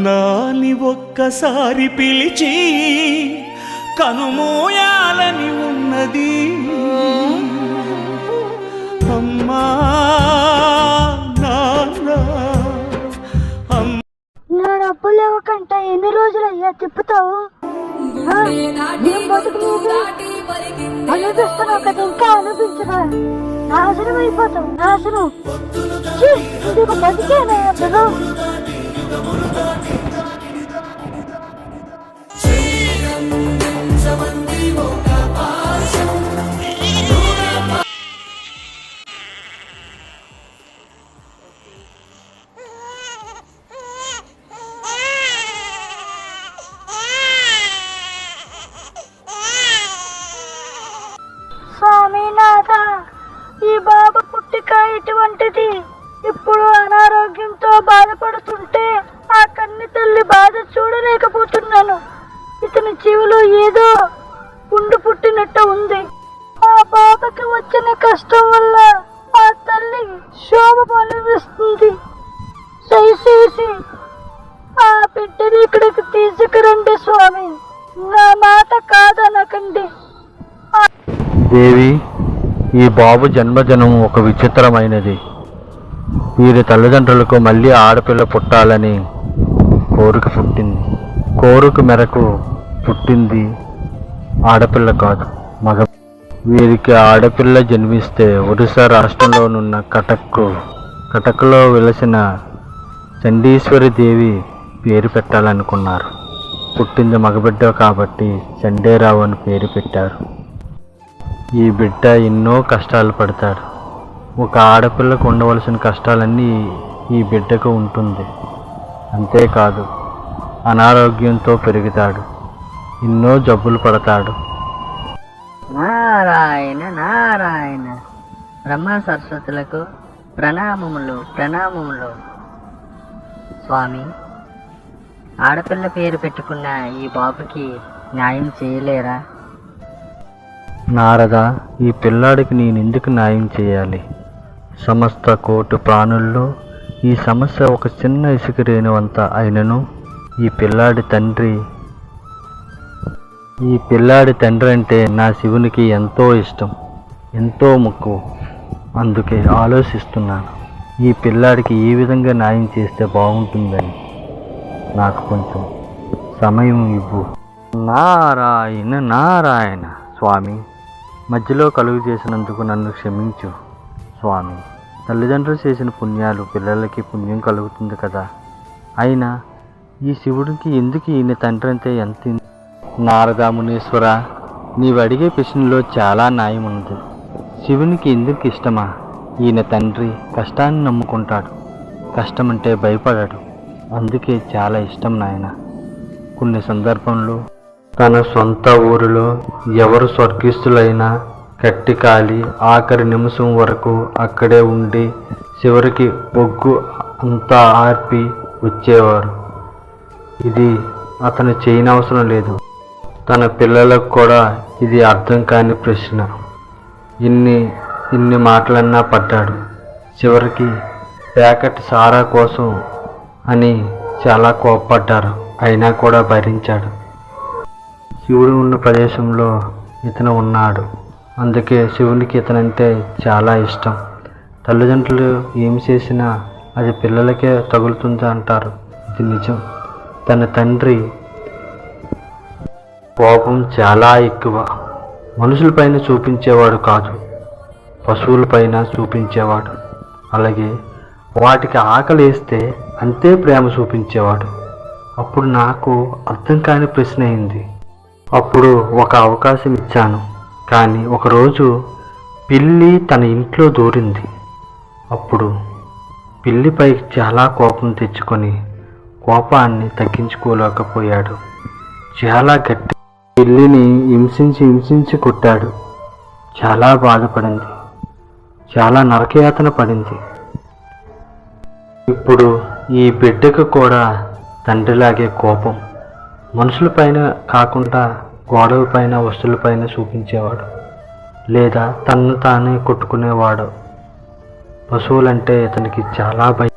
నాన్ని ఒక్కసారి పిలిచి కనుమూయాలని ఉన్నది అమ్మా నాన్న. నా డబ్బులు ఇవ్వకంట ఎన్ని రోజులు అయ్యా తిప్పుతావు? అనిపిస్తున్నావు కదా, ఇంకా అనిపించదా? నాశనం అయిపోతావు, నాశనం. ఇది ఒక బతికేనా అసలు? స్వామినాథ, ఈ బాబు పుట్టిక ఇటువంటిది. ఇప్పుడు అనారోగ్యంతో బాధపడుతుంటే ఆ కన్ని తల్లి బాధ చూడలేకపోతున్నాను. ఇతని చెవిలో ఏదో పుండు పుట్టినట్టు ఉంది. ఆ బాబుకి వచ్చిన కష్టం వల్ల ఆ తల్లి శోభ అనుభవిస్తుంది. దయచేసి ఆ బిడ్డని ఇక్కడికి తీసుకురండి స్వామి, నా మాట కాదనకండి. దేవి, ఈ బాబు జన్మజనం ఒక విచిత్రమైనది. వీరి తల్లిదండ్రులకు మళ్ళీ ఆడపిల్ల పుట్టాలని కోరిక పుట్టింది. కోరిక మేరకు పుట్టింది ఆడపిల్ల కాదు, మగ. వీరికి ఆడపిల్ల జన్మిస్తే ఒడిశా రాష్ట్రంలోనున్న కటక్లో వెలసిన చండీశ్వరి దేవి పేరు పెట్టాలనుకున్నారు. పుట్టింది మగబిడ్డ కాబట్టి చండేరావు అని పేరు పెట్టారు. ఈ బిడ్డ ఎన్నో కష్టాలు పడతాడు. ఒక ఆడపిల్లకు ఉండవలసిన కష్టాలన్నీ ఈ బిడ్డకు ఉంటుంది. అంతేకాదు, అనారోగ్యంతో పెరుగుతాడు, ఎన్నో జబ్బులు పడతాడు. నారాయణ నారాయణ. బ్రహ్మ సరస్వతులకు ప్రణామములు ప్రణామములు. స్వామి, ఆడపిల్ల పేరు పెట్టుకున్న ఈ బాబుకి న్యాయం చేయలేరా? నారద, ఈ పిల్లాడికి నేనెందుకు న్యాయం చేయాలి? సమస్త కోటి ప్రాణుల్లో ఈ సమస్య ఒక చిన్న ఇసుక రేణువంత అయినను ఈ పిల్లాడి తండ్రి అంటే నా శివునికి ఎంతో ఇష్టం, ఎంతో మొక్కు. అందుకే ఆలోచిస్తున్నాను, ఈ పిల్లాడికి ఏ విధంగా న్యాయం చేస్తే బాగుంటుందని. నాకు కొంచెం సమయం ఇవ్వు. నారాయణ నారాయణ. స్వామి, మధ్యలో కలుగు చేసినందుకు నన్ను క్షమించు స్వామి. తల్లిదండ్రులు చేసిన పుణ్యాలు పిల్లలకి పుణ్యం కలుగుతుంది కదా. అయినా ఈ శివుడికి ఎందుకు ఈయన తండ్రి అంటే ఎంత? నారద మునీశ్వర, నీవు అడిగే ప్రశ్నలో చాలా న్యాయం ఉంది. శివునికి ఎందుకు ఇష్టమా? ఈయన తండ్రి కష్టాన్ని నమ్ముకుంటాడు, కష్టం అంటే భయపడాడు, అందుకే చాలా ఇష్టం నాయన. కొన్ని సందర్భంలో తన సొంత ఊరిలో ఎవరు స్వర్గస్థులైనా కట్టికాలి ఆఖరి నిమిషం వరకు అక్కడే ఉండి చివరికి బొగ్గు అంతా ఆర్పి వచ్చేవారు. ఇది అతను చేయనవసరం లేదు. తన పిల్లలకు కూడా ఇది అర్థం కాని ప్రశ్న. ఇన్ని మాటలన్నా పడ్డాడు. చివరికి ప్యాకెట్ సారా కోసం అని చాలా కోప్పడ్డారు, అయినా కూడా భరించాడు. శివుడు ఉన్న ప్రదేశంలో ఇతను ఉన్నాడు, అందుకే శివునికి ఇతనంటే చాలా ఇష్టం. తల్లిదండ్రులు ఏమి చేసినా అది పిల్లలకే తగులుతుంది అంటారు, ఇది నిజం. తన తండ్రి కోపం చాలా ఎక్కువ. మనుషులపైన చూపించేవాడు కాదు, పశువులపైన చూపించేవాడు. అలాగే వాటికి ఆకలి వేస్తే అంతే ప్రేమ చూపించేవాడు. అప్పుడు నాకు అర్థం కాని ప్రశ్న అయింది. అప్పుడు ఒక అవకాశం ఇచ్చాను, కానీ ఒకరోజు పిల్లి తన ఇంట్లో దూరింది. అప్పుడు పిల్లిపై చాలా కోపం తెచ్చుకొని కోపాన్ని తగ్గించుకోలేకపోయాడు. చాలా గట్టి పిల్లిని హింసించి కొట్టాడు. చాలా బాధపడింది, చాలా నరకయాతన పడింది. ఇప్పుడు ఈ బిడ్డకు కూడా తండ్రిలాగే కోపం. మనుషులపైన కాకుండా గోడలపైన వస్తువులపైన చూపించేవాడు, లేదా తన్ను తానే కొట్టుకునేవాడు. పశువులంటే ఇతనికి చాలా భయం.